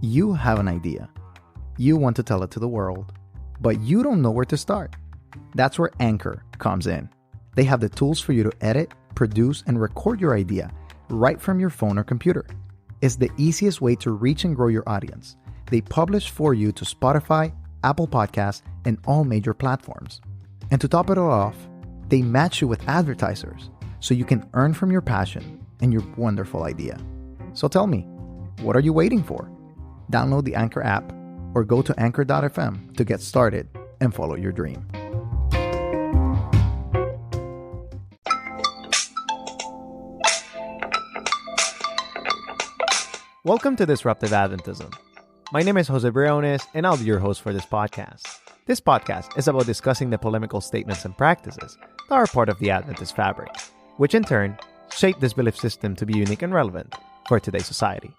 You have an idea. You want to tell it to the world, but you don't know where to start. That's where Anchor comes in. They have the tools for you to edit, produce, and record your idea right from your phone or computer. It's the easiest way to reach and grow your audience. They publish for you to Spotify, Apple Podcasts, and all major platforms. And to top it all off, they match you with advertisers so you can earn from your passion and your wonderful idea. So tell me, what are you waiting for? Download the Anchor app or go to anchor.fm to get started and follow your dream. Welcome to Disruptive Adventism. My name is Jose Briones, and I'll be your host for this podcast. This podcast is about discussing the polemical statements and practices that are part of the Adventist fabric, which in turn shape this belief system to be unique and relevant for today's society.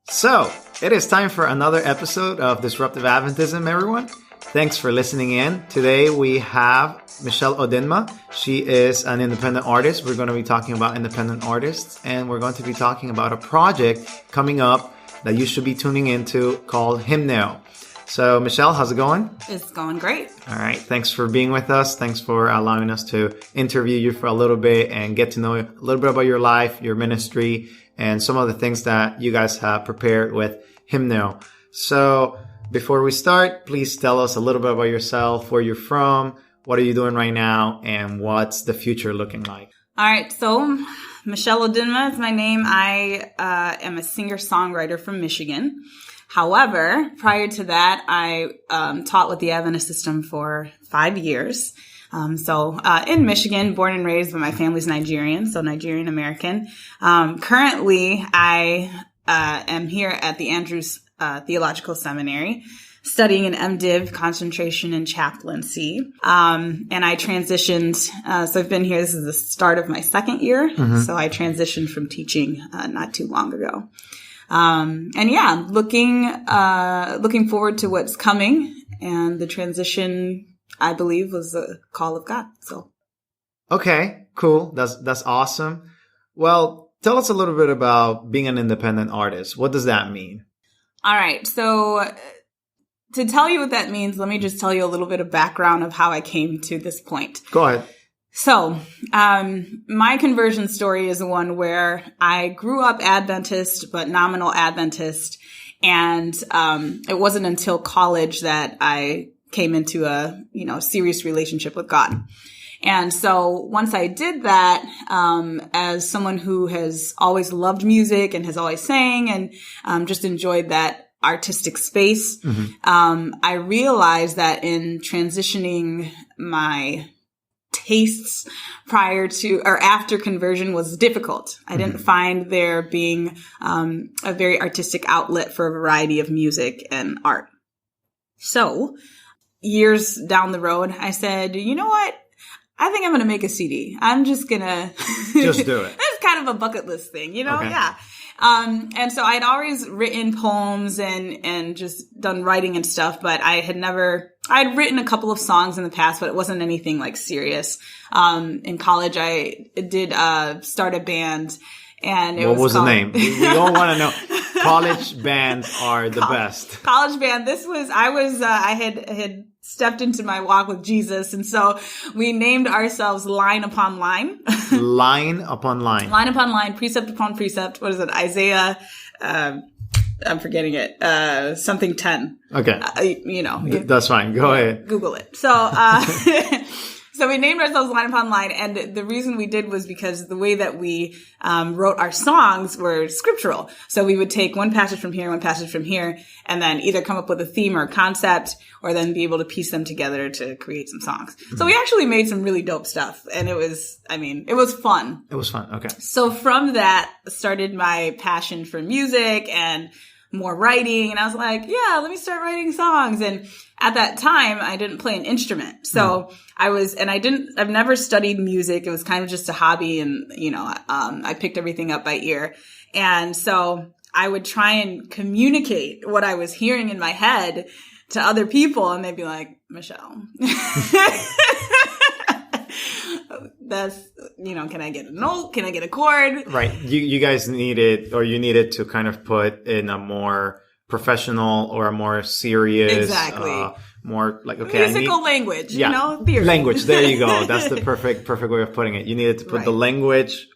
So, it is time for another episode of Disruptive Adventism, everyone. Thanks for listening in. Today we have Michelle Odinma. She is an independent artist. We're going to be talking about independent artists, and we're going to be talking about a project coming up that you should be tuning into called Hymneo. So, Michelle, how's it going? It's going great. All right. Thanks for being with us. Thanks for allowing us to interview you for a little bit and get to know a little bit about your life, your ministry, and some of the things that you guys have prepared with Hymneo. So, before we start, please tell us a little bit about yourself, where you're from, what are you doing right now, and what's the future looking like? All right. So, Michelle Odinma is my name. I am a singer-songwriter from Michigan. However, prior to that, I taught with the Adventist system for 5 years. In Michigan, born and raised, but my family's Nigerian, so Nigerian American. Currently, I am here at the Andrews Theological Seminary, studying an MDiv, concentration in chaplaincy. And I transitioned, so I've been here, this is the start of my second year. Mm-hmm. So I transitioned from teaching not too long ago. Looking forward to what's coming, and the transition, I believe, was a call of God. So, okay, cool. That's awesome. Well, tell us a little bit about being an independent artist. What does that mean? All right. So, to tell you what that means, let me just tell you a little bit of background of how I came to this point. Go ahead. So, my conversion story is one where I grew up Adventist, but nominal Adventist. And, it wasn't until college that I came into a, serious relationship with God. And so once I did that, as someone who has always loved music and has always sang and, just enjoyed that artistic space, mm-hmm. I realized that in transitioning my tastes prior to or after conversion was difficult. I didn't mm-hmm. find there being a very artistic outlet for a variety of music and art. So, years down the road, I said, you know what? I think I'm going to make a CD. I'm just going to just do it. That's kind of a bucket list thing, Okay. Yeah. And so I'd always written poems and just done writing and stuff, but I'd written a couple of songs in the past, but it wasn't anything like serious. In college, I did, start a band, and what was the name? We all want to know. College bands are the best. College band. I had stepped into my walk with Jesus. And so we named ourselves Line Upon Line. Line upon line. Line upon line, precept upon precept. What is it? Isaiah, I'm forgetting it. Something 10. Okay. That's fine. Go ahead. Google it. So, so we named ourselves Line Upon Line. And the reason we did was because the way that we wrote our songs were scriptural. So we would take one passage from here, one passage from here, and then either come up with a theme or a concept, or then be able to piece them together to create some songs. Mm-hmm. So we actually made some really dope stuff. And it was fun. It was fun. Okay. So from that started my passion for music and more writing. And I was like, yeah, let me start writing songs. And at that time, I didn't play an instrument. So I've never studied music. It was kind of just a hobby. And, I picked everything up by ear. And so I would try and communicate what I was hearing in my head to other people. And they'd be like, Michelle, That's, can I get a note? Can I get a chord? Right. You guys needed to kind of put in a more professional or a more serious, exactly. More like, okay, musical language, yeah, theory. Language. There you go. That's the perfect way of putting it. You needed to put the language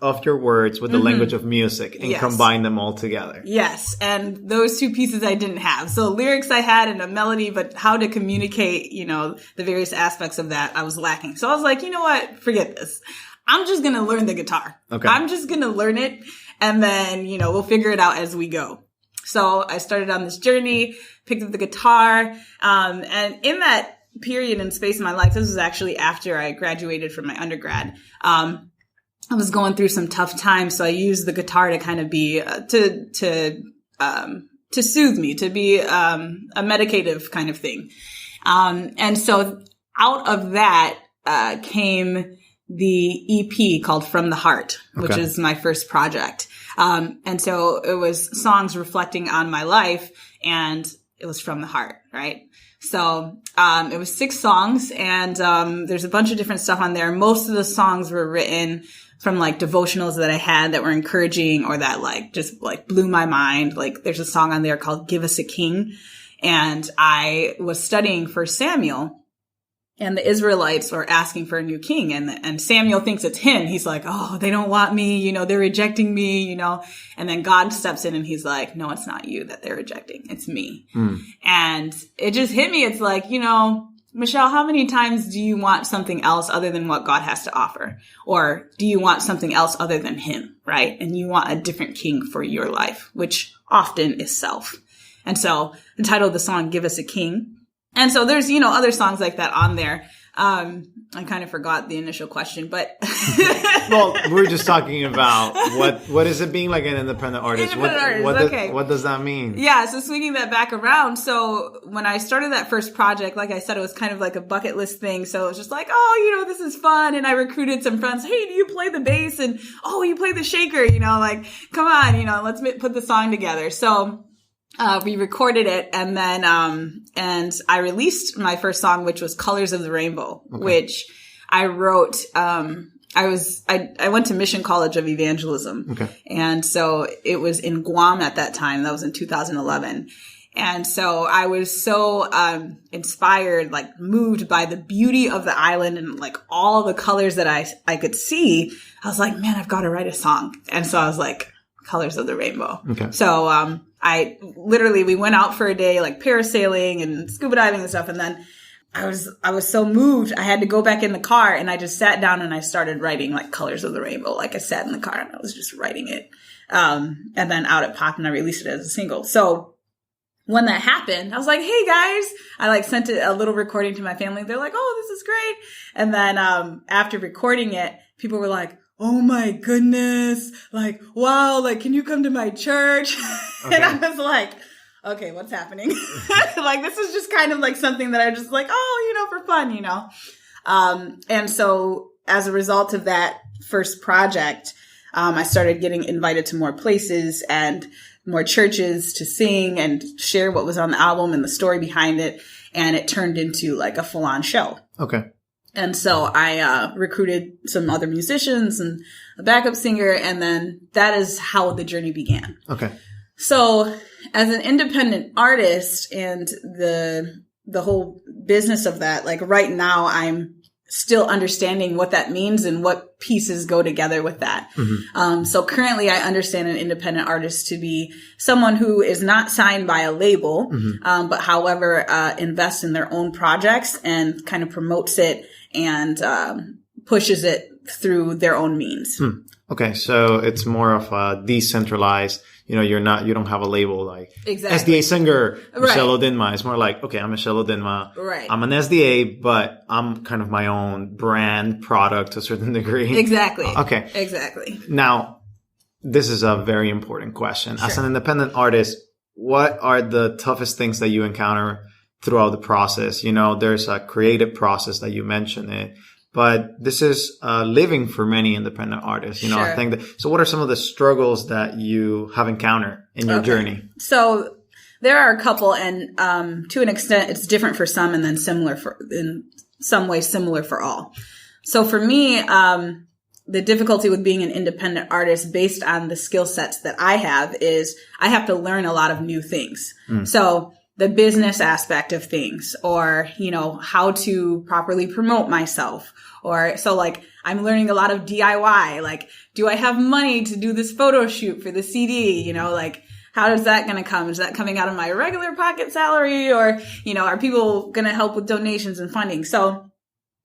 of your words with the language of music and combine them all together. Yes. And those two pieces I didn't have. So lyrics I had and a melody, but how to communicate, the various aspects of that I was lacking. So I was like, you know what? Forget this. I'm just going to learn the guitar. Okay. I'm just going to learn it. And then, we'll figure it out as we go. So I started on this journey, picked up the guitar. And in that period and space in my life, this was actually after I graduated from my undergrad. I was going through some tough times, so I used the guitar to kind of be to soothe me, to be a medicative kind of thing. And so out of that came the EP called From the Heart, which is my first project. And so it was songs reflecting on my life, and it was from the heart, right? So it was 6 songs, and there's a bunch of different stuff on there. Most of the songs were written from like devotionals that I had that were encouraging or that like just like blew my mind. Like there's a song on there called Give Us a King. And I was studying for Samuel, and the Israelites were asking for a new king. And Samuel thinks it's him. He's like, oh, they don't want me. They're rejecting me, and then God steps in and he's like, no, it's not you that they're rejecting. It's me. And it just hit me. It's like, Michelle, how many times do you want something else other than what God has to offer? Or do you want something else other than him, right? And you want a different king for your life, which often is self. And so entitled the song, Give Us a King. And so there's, other songs like that on there. I kind of forgot the initial question, but well, we're just talking about what is it being like an independent artist? What does that mean? Yeah, so swinging that back around. So when I started that first project, like I said, it was kind of like a bucket list thing. So it was just like, oh, this is fun. And I recruited some friends. Hey, do you play the bass? And oh, you play the shaker, like, come on, let's put the song together. So we recorded it, and then and I released my first song, which was Colors of the Rainbow, which I wrote. I went to Mission College of Evangelism, and so it was in Guam at that time. That was in 2011. And so I was so inspired, like moved by the beauty of the island and like all the colors that I could see. I was like, man, I've got to write a song. And so I was like, Colors of the Rainbow. So we went out for a day, like parasailing and scuba diving and stuff. And then I was so moved. I had to go back in the car, and I just sat down and I started writing like Colors of the Rainbow. Like I sat in the car and I was just writing it. And then out it popped and I released it as a single. So when that happened, I was like, hey guys, I like sent a little recording to my family. They're like, oh, this is great. And then, after recording it, people were like, oh my goodness, like, wow, like, can you come to my church? And I was like, okay, what's happening? Like, this is just kind of like something that I just like, for fun, And so as a result of that first project, I started getting invited to more places and more churches to sing and share what was on the album and the story behind it. And it turned into like a full-on show. Okay. And so I recruited some other musicians and a backup singer, and then that is how the journey began. Okay. So as an independent artist and the whole business of that, like right now I'm still understanding what that means and what pieces go together with that. So currently I understand an independent artist to be someone who is not signed by a label, but however, invests in their own projects and kind of promotes it and pushes it through their own means. Okay, so it's more of a decentralized, you don't have a label like SDA singer, Michelle Odinma. It's more like, okay, I'm Michelle Odinma. Right. I'm an SDA, but I'm kind of my own brand product to a certain degree. Exactly. Okay. Exactly. Now, this is a very important question. Sure. As an independent artist, what are the toughest things that you encounter throughout the process? There's a creative process that you mentioned it, but this is living for many independent artists. Sure. I think so what are some of the struggles that you have encountered in your journey? So there are a couple, and to an extent it's different for some and then in some ways similar for all. So for me, the difficulty with being an independent artist based on the skill sets that I have is I have to learn a lot of new things. So the business aspect of things, or, how to properly promote myself, or so like I'm learning a lot of DIY, like, do I have money to do this photo shoot for the CD? Like, how is that going to come? Is that coming out of my regular pocket salary, or, are people going to help with donations and funding? So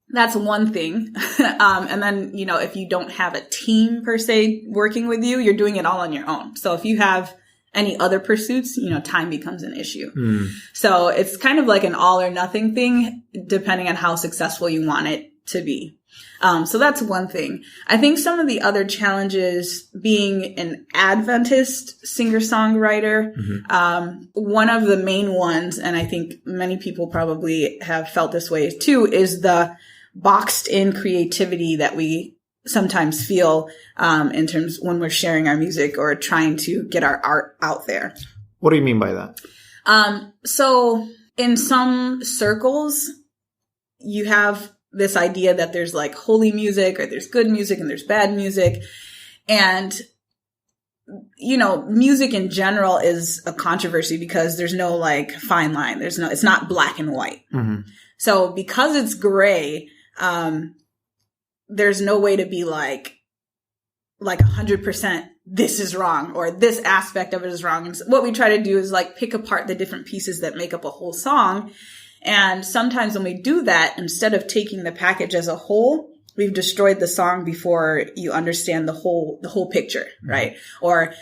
that's one thing. And then, if you don't have a team per se working with you, you're doing it all on your own. So if you have any other pursuits, time becomes an issue. So it's kind of like an all or nothing thing, depending on how successful you want it to be. So that's one thing. I think some of the other challenges being an Adventist singer-songwriter, one of the main ones, and I think many people probably have felt this way too, is the boxed in creativity that we sometimes feel in terms when we're sharing our music or trying to get our art out there. What do you mean by that? So in some circles, you have this idea that there's like holy music, or there's good music and there's bad music. And, music in general is a controversy because there's no like fine line. It's not black and white. So because it's gray, there's no way to be like 100% this is wrong, or this aspect of it is wrong. And so what we try to do is like pick apart the different pieces that make up a whole song. And sometimes when we do that, instead of taking the package as a whole, we've destroyed the song before you understand the whole picture, right? Or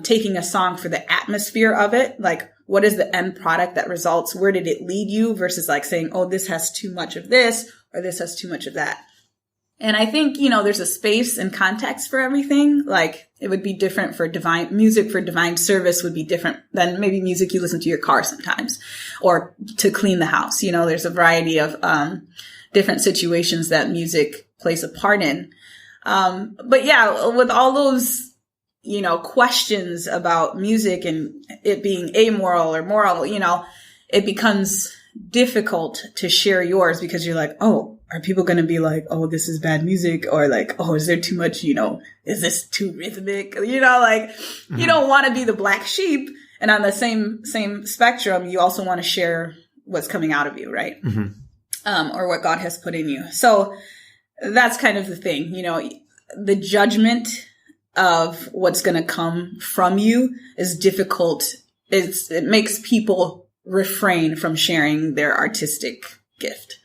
taking a song for the atmosphere of it, like what is the end product that results? Where did it lead you? Versus like saying, oh, this has too much of this, or this has too much of that. And I think, there's a space and context for everything. Like it would be different for music for divine service would be different than maybe music you listen to your car sometimes, or to clean the house. There's a variety of different situations that music plays a part in. But yeah, with all those, questions about music and it being amoral or moral, it becomes difficult to share yours because you're like, oh, are people going to be like, oh, this is bad music? Or like, oh, is there too much, is this too rhythmic? You don't want to be the black sheep. And on the same spectrum, you also want to share what's coming out of you, right? Or what God has put in you. So that's kind of the thing, the judgment of what's going to come from you is difficult. It makes people refrain from sharing their artistic gift.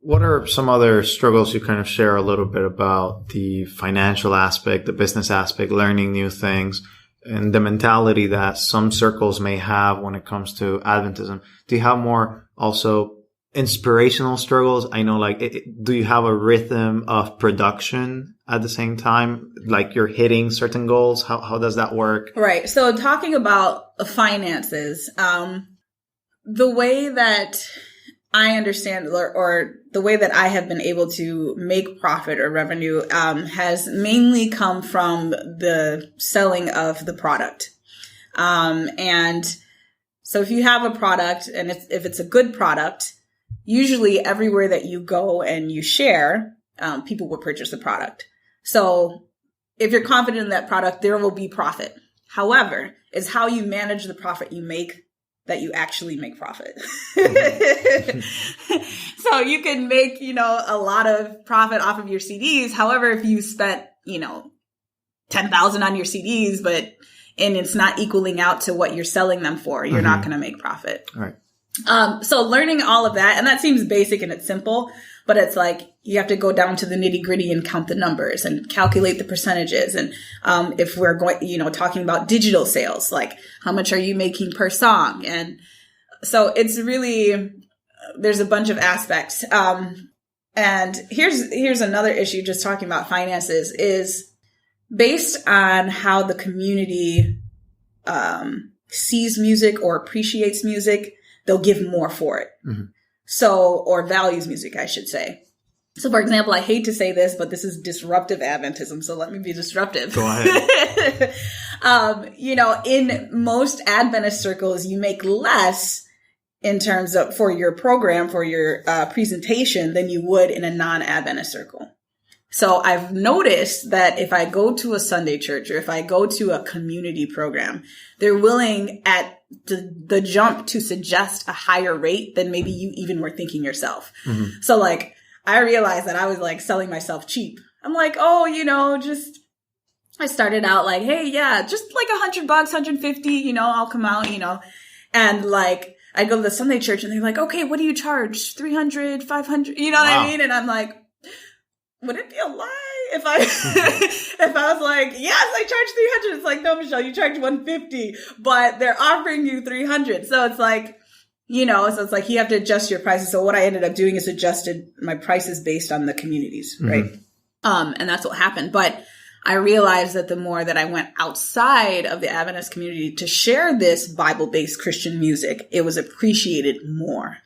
What are some other struggles you kind of share a little bit about the financial aspect, the business aspect, learning new things, and the mentality that some circles may have when it comes to Adventism? Do you have more also inspirational struggles? I know, like, do you have a rhythm of production at the same time? Like you're hitting certain goals? How does that work? Right. So talking about finances, the way that I understand, or the way that I have been able to make profit or revenue, has mainly come from the selling of the product. And so if you have a product and if it's a good product, usually everywhere that you go and you share, people will purchase the product. So if you're confident in that product, there will be profit. However, it's how you manage the profit you make that you actually make profit. So you can make, a lot of profit off of your CDs. However, if you spent, $10,000 on your CDs, and it's not equaling out to what you're selling them for, you're not going to make profit. All right. So learning all of that, and that seems basic and it's simple, but it's like you have to go down to the nitty gritty and count the numbers and calculate the percentages. And if we're going, talking about digital sales, like how much are you making per song? And so it's really, there's a bunch of aspects. And here's another issue, just talking about finances, is based on how the community sees music or appreciates music, they'll give more for it. So, or values music, I should say. So, for example, I hate to say this, but this is disruptive Adventism, so let me be disruptive. Go ahead. In most Adventist circles, you make less in terms of for your program, for your presentation than you would in a non-Adventist circle. So I've noticed that if I go to a Sunday church or if I go to a community program, they're willing at the jump to suggest a higher rate than maybe you even were thinking yourself. Mm-hmm. So like, I realized that I was like selling myself cheap. I'm like, oh, I started out like, hey, yeah, just like $100, 150, I'll come out, and like, I go to the Sunday church and they're like, okay, what do you charge? 300, 500, you know what I mean? And I'm like, would it be a lie if I, if I was like, yes, I charge 300. It's like, no, Michelle, you charge 150, but they're offering you 300. So it's like, so it's like you have to adjust your prices. So what I ended up doing is adjusted my prices based on the communities, right? And that's what happened. But I realized that the more that I went outside of the Adventist community to share this Bible-based Christian music, it was appreciated more.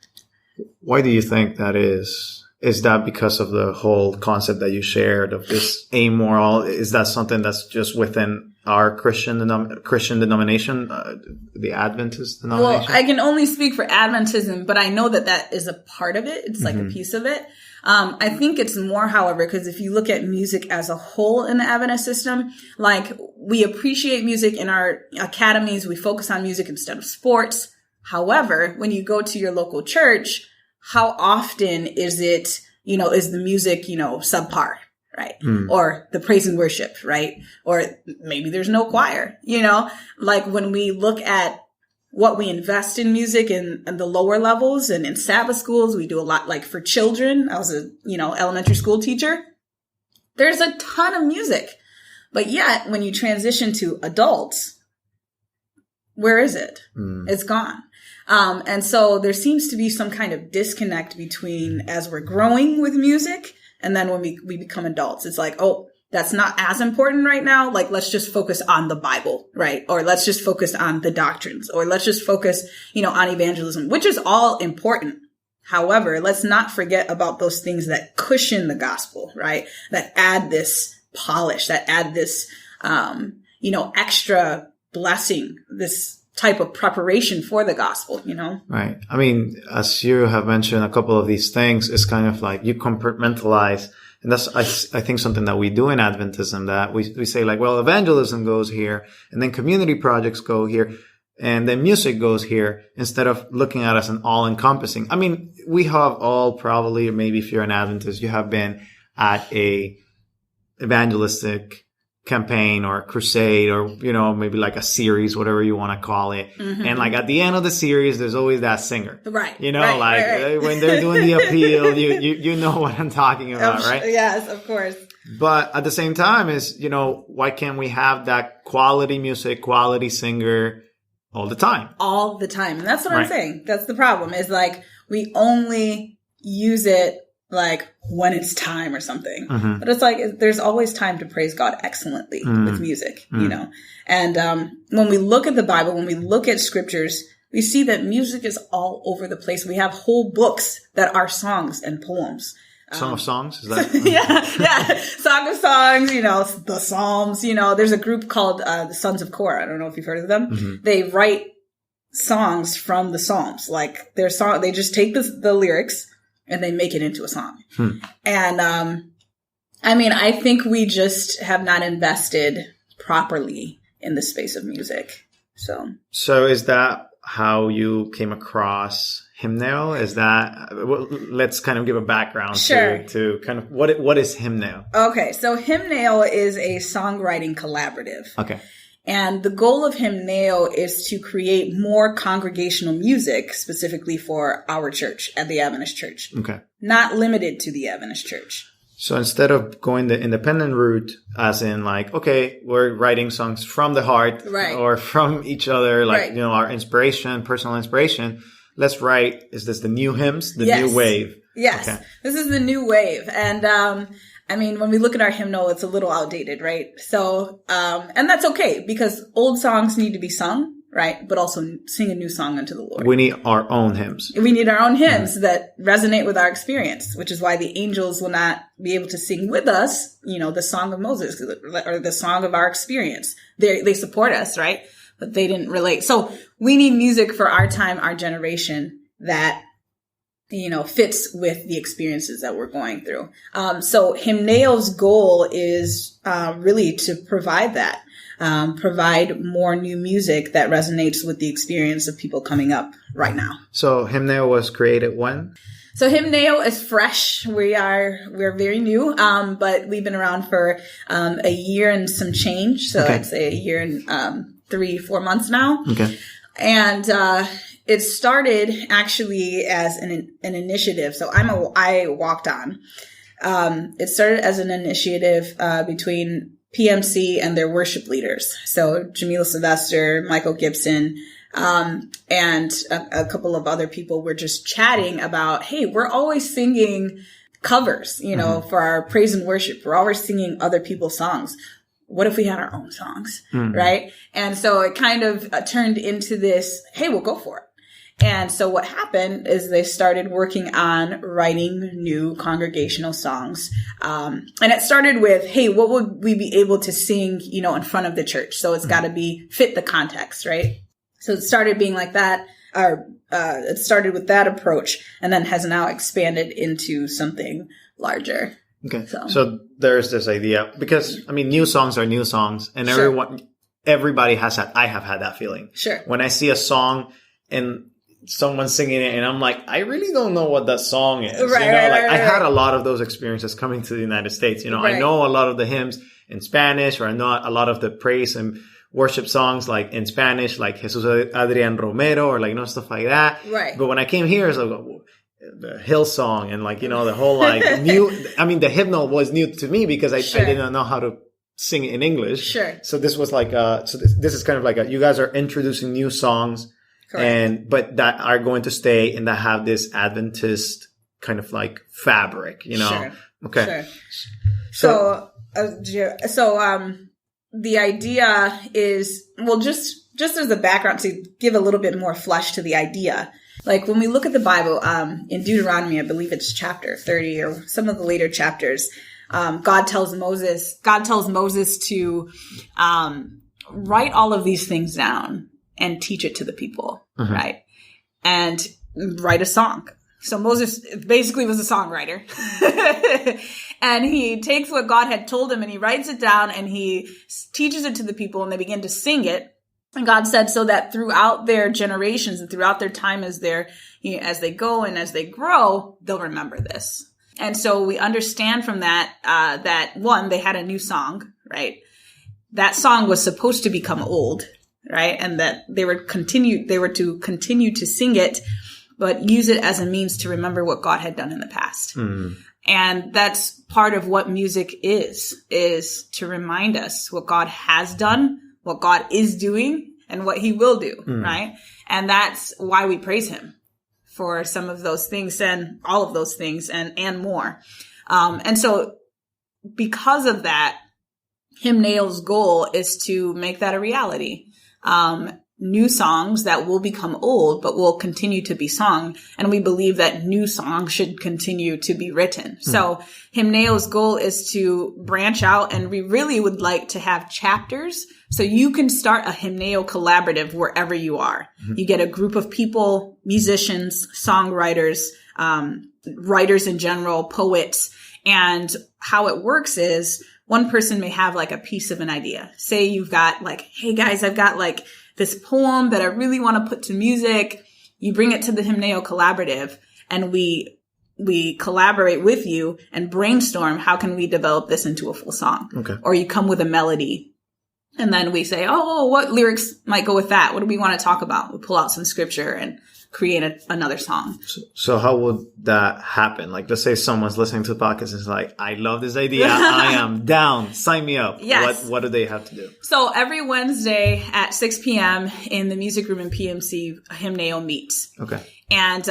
Why do you think that is? Is that because of the whole concept that you shared of this amoral? Is that something that's just within our Christian denomination, the Adventist denomination? Well, I can only speak for Adventism, but I know that is a part of it. It's like a piece of it. I think it's more, however, because if you look at music as a whole in the Adventist system, like we appreciate music in our academies. We focus on music instead of sports. However, when you go to your local church, how often is it, is the music, subpar, right? Or the praise and worship, right? Or maybe there's no choir, like when we look at what we invest in music in the lower levels and in Sabbath schools, we do a lot like for children. I was a, elementary school teacher. There's a ton of music, but yet when you transition to adults, where is it? It's gone. And so there seems to be some kind of disconnect between as we're growing with music and then when we become adults. It's like, oh, that's not as important right now. Like, let's just focus on the Bible, right? Or let's just focus on the doctrines, or let's just focus, on evangelism, which is all important. However, let's not forget about those things that cushion the gospel, right? That add this polish, that add this, extra blessing, this type of preparation for the gospel, Right. I mean, as you have mentioned a couple of these things, it's kind of like you compartmentalize. And that's, I think, something that we do in Adventism, that we say like, well, evangelism goes here, and then community projects go here, and then music goes here, instead of looking at it as an all-encompassing. I mean, we have all probably, or maybe if you're an Adventist, you have been at a evangelistic campaign or crusade, or maybe like a series, whatever you want to call it. And like at the end of the series, there's always that singer, right? Right. When they're doing the appeal, you know what I'm talking about, right? Yes, of course. But at the same time is, why can't we have that quality music, quality singer all the time? All the time. And that's what I'm saying. That's the problem, is like we only use it like when it's time or something. But it's like, there's always time to praise God excellently with music, And when we look at the Bible, when we look at scriptures, we see that music is all over the place. We have whole books that are songs and poems. Song of Songs? Is that? yeah. Song of Songs, the Psalms, there's a group called the Sons of Korah. I don't know if you've heard of them. They write songs from the Psalms. Like their song, they just take the lyrics and they make it into a song. And, I think we just have not invested properly in the space of music. So is that how you came across Hymneo? Is that, well, let's kind of give a background to kind of what is Hymneo? Okay. So Hymneo is a songwriting collaborative. Okay. And the goal of Hymneo is to create more congregational music specifically for our church at the Adventist Church. Okay. Not limited to the Adventist Church. So instead of going the independent route, as in like, okay, we're writing songs from the heart or from each other, like, our inspiration, personal inspiration, let's write, is this the new hymns, the new wave? Yes. Okay. This is the new wave. And, when we look at our hymnal, it's a little outdated, right? So, and that's okay, because old songs need to be sung, right? But also sing a new song unto the Lord. We need our own hymns. We need our own hymns that resonate with our experience, which is why the angels will not be able to sing with us, the song of Moses or the song of our experience. They support us, right? But they didn't relate. So we need music for our time, our generation. that, fits with the experiences that we're going through. So Hymneo's goal is really to provide that, provide more new music that resonates with the experience of people coming up right now. So Hymneo was created when? So Hymneo is fresh. We're very new, but we've been around for a year and some change. So I'd say a year and 3-4 months now. Okay. And it started actually as an initiative. So I walked on. It started as an initiative between PMC and their worship leaders. So Jamila Sylvester, Michael Gibson, and a couple of other people were just chatting about, hey, we're always singing covers, for our praise and worship. We're always singing other people's songs. What if we had our own songs? Right? And so it kind of turned into this, hey, we'll go for it. And so what happened is they started working on writing new congregational songs. And it started with, hey, what would we be able to sing, in front of the church? So it's got to fit the context, right? So it started being like that, or it started with that approach and then has now expanded into something larger. Okay. So there's this idea because, new songs are new songs and everybody has that. I have had that feeling. Sure. When I see a song and someone's singing it and I'm like, I really don't know what that song is. Right, I had a lot of those experiences coming to the United States. I know a lot of the hymns in Spanish, or I know a lot of the praise and worship songs like in Spanish, like Jesus Adrian Romero, or stuff like that. Right. But when I came here, it's like the Hill song and the whole new, the hymnal was new to me because I didn't know how to sing it in English. Sure. So this was this is kind of like you guys are introducing new songs. Correct. But that are going to stay and that have this Adventist kind of fabric, Sure. Okay. Sure. So the idea is, just as a background to give a little bit more flesh to the idea. Like when we look at the Bible, in Deuteronomy, I believe it's chapter 30 or some of the later chapters, God tells Moses to, write all of these things down and teach it to the people, right? And write a song. So Moses basically was a songwriter. And he takes what God had told him and he writes it down and he teaches it to the people and they begin to sing it. And God said so that throughout their generations and throughout their time as they go and as they grow, they'll remember this. And so we understand from that, that one, they had a new song, right? That song was supposed to become old, right? And that they were to continue to sing it, but use it as a means to remember what God had done in the past. And that's part of what music is to remind us what God has done, what God is doing, and what he will do, right? And that's why we praise him for some of those things and all of those things and more. And so because of that, Hymneo's goal is to make that a reality. New songs that will become old, but will continue to be sung. And we believe that new songs should continue to be written. So Hymneo's goal is to branch out, and we really would like to have chapters. So you can start a Hymneo collaborative wherever you are. You get a group of people, musicians, songwriters, writers in general, poets. And how it works is one person may have a piece of an idea. Say you've got hey guys, I've got this poem that I really want to put to music. You bring it to the Hymneo collaborative and we collaborate with you and brainstorm how can we develop this into a full song. Okay. Or you come with a melody and then we say, oh, what lyrics might go with that? What do we want to talk about? We pull out some scripture and create another song. So how would that happen? Let's say someone's listening to the podcast and is like, I love this idea. I am down. Sign me up. Yes. What do they have to do? So every Wednesday at 6 p.m. in the music room in PMC, Hymneo meets. Okay. And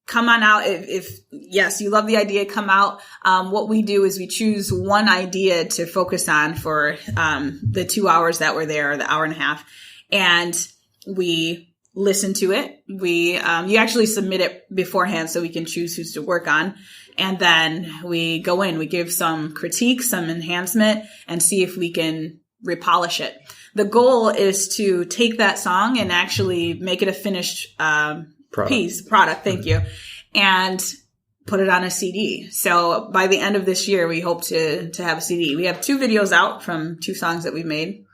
come on out. If yes, you love the idea, come out. What we do is we choose one idea to focus on for the 2 hours that we're there, or the hour and a half. And we listen to it. You actually submit it beforehand so we can choose who's to work on. And then we go in, we give some critique, some enhancement, and see if we can repolish it. The goal is to take that song and actually make it a finished product. Thank you. And put it on a CD. So by the end of this year, we hope to have a CD. We have 2 videos out from 2 songs that we made.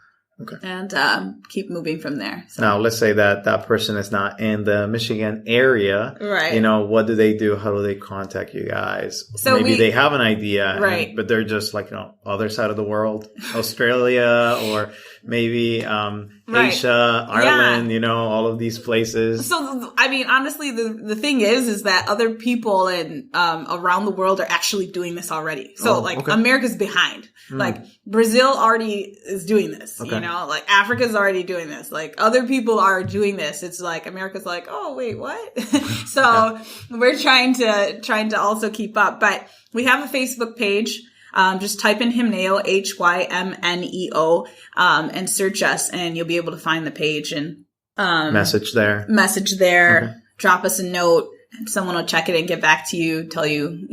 Okay. And keep moving from there. So. Now, let's say that person is not in the Michigan area. Right. You know, what do they do? How do they contact you guys? So maybe they have an idea, right. But they're just like, other side of the world, Australia, or maybe right. Asia, Ireland, all of these places. So, I mean, honestly, the thing is that other people in around the world are actually doing this already. So, okay. America's behind. Like, Brazil already is doing this, okay. Like, Africa's already doing this. Like, other people are doing this. It's like, America's like, oh, wait, what? So, okay. We're trying to also keep up. But we have a Facebook page. Just type in Hymneo, Hymneo, and search us, and you'll be able to find the page and message there. Okay. Drop us a note. Someone will check it and get back to you, tell you,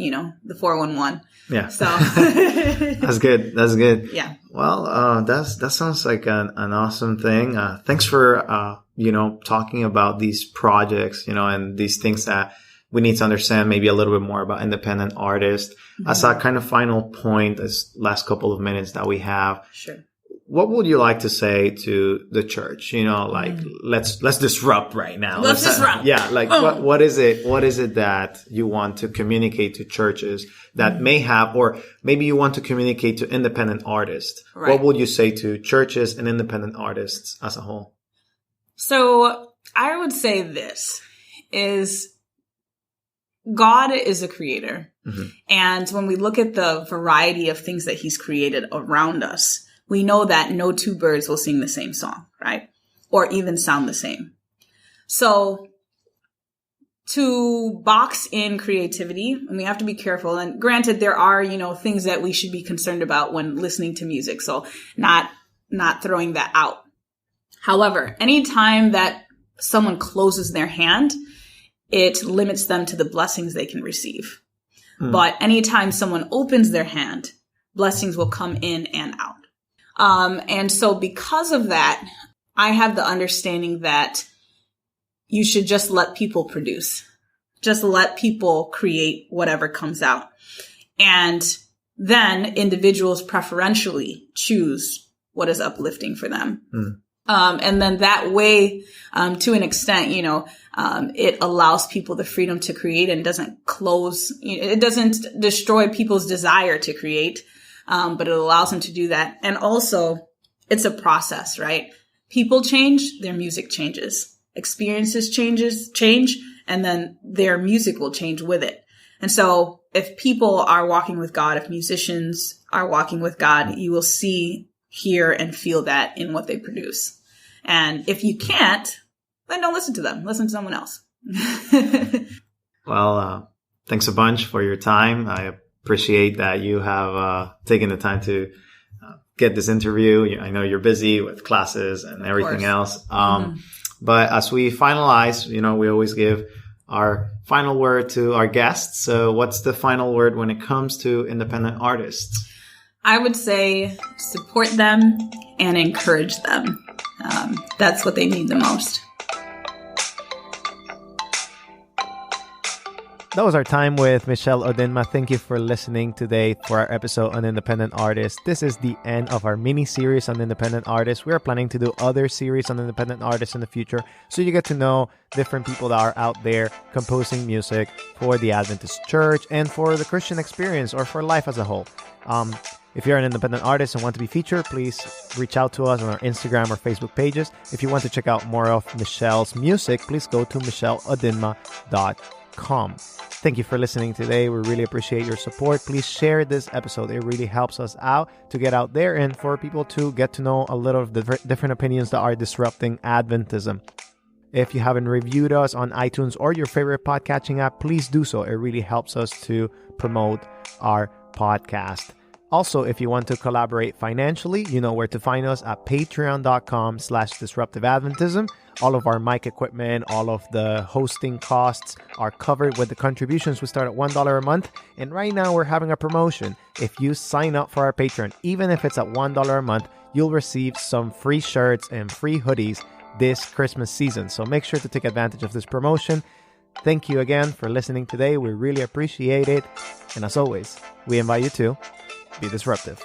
the 411. Yeah. So That's good. Yeah. Well, that sounds like an awesome thing. Thanks for, talking about these projects, and these things that we need to understand maybe a little bit more about independent artists. Mm-hmm. As a kind of final point, this last couple of minutes that we have. Sure. What would you like to say to the church? Let's disrupt right now. Let's disrupt. Yeah. What is it that you want to communicate to churches that may have, or maybe you want to communicate to independent artists? Right. What would you say to churches and independent artists as a whole? So I would say this is God is a creator. Mm-hmm. And when we look at the variety of things that he's created around us, we know that no 2 birds will sing the same song, right? Or even sound the same. So to box in creativity, and we have to be careful. And granted, there are, things that we should be concerned about when listening to music. So not throwing that out. However, anytime that someone closes their hand, it limits them to the blessings they can receive. But anytime someone opens their hand, blessings will come in and out. And so because of that, I have the understanding that you should just let people produce. Just let people create whatever comes out. And then individuals preferentially choose what is uplifting for them. And then that way, to an extent, it allows people the freedom to create and doesn't it doesn't destroy people's desire to create. But it allows them to do that. And also, it's a process, right? People change, their music changes. Experiences change, and then their music will change with it. And so if people are walking with God, if musicians are walking with God, you will see, hear, and feel that in what they produce. And if you can't, then don't listen to them. Listen to someone else. Well, thanks a bunch for your time. I appreciate that you have taken the time to get this interview. I know you're busy with classes and everything else. But as we finalize, we always give our final word to our guests. So what's the final word when it comes to independent artists? I would say support them and encourage them. That's what they need the most. That was our time with Michelle Odinma. Thank you for listening today for our episode on independent artists. This is the end of our mini-series on independent artists. We are planning to do other series on independent artists in the future, so you get to know different people that are out there composing music for the Adventist church and for the Christian experience or for life as a whole. If you're an independent artist and want to be featured, please reach out to us on our Instagram or Facebook pages. If you want to check out more of Michelle's music, please go to michelleodinma.com. Thank you for listening today. We really appreciate your support. Please share this episode. It really helps us out to get out there and for people to get to know a little of the different opinions that are disrupting Adventism. If you haven't reviewed us on iTunes or your favorite podcatching app, please do so. It really helps us to promote our podcast. Also, if you want to collaborate financially, you know where to find us at patreon.com/disruptiveadventism. All of our mic equipment, all of the hosting costs are covered with the contributions. We start at $1 a month. And right now we're having a promotion. If you sign up for our Patreon, even if it's at $1 a month, you'll receive some free shirts and free hoodies this Christmas season. So make sure to take advantage of this promotion. Thank you again for listening today. We really appreciate it. And as always, we invite you to be disruptive.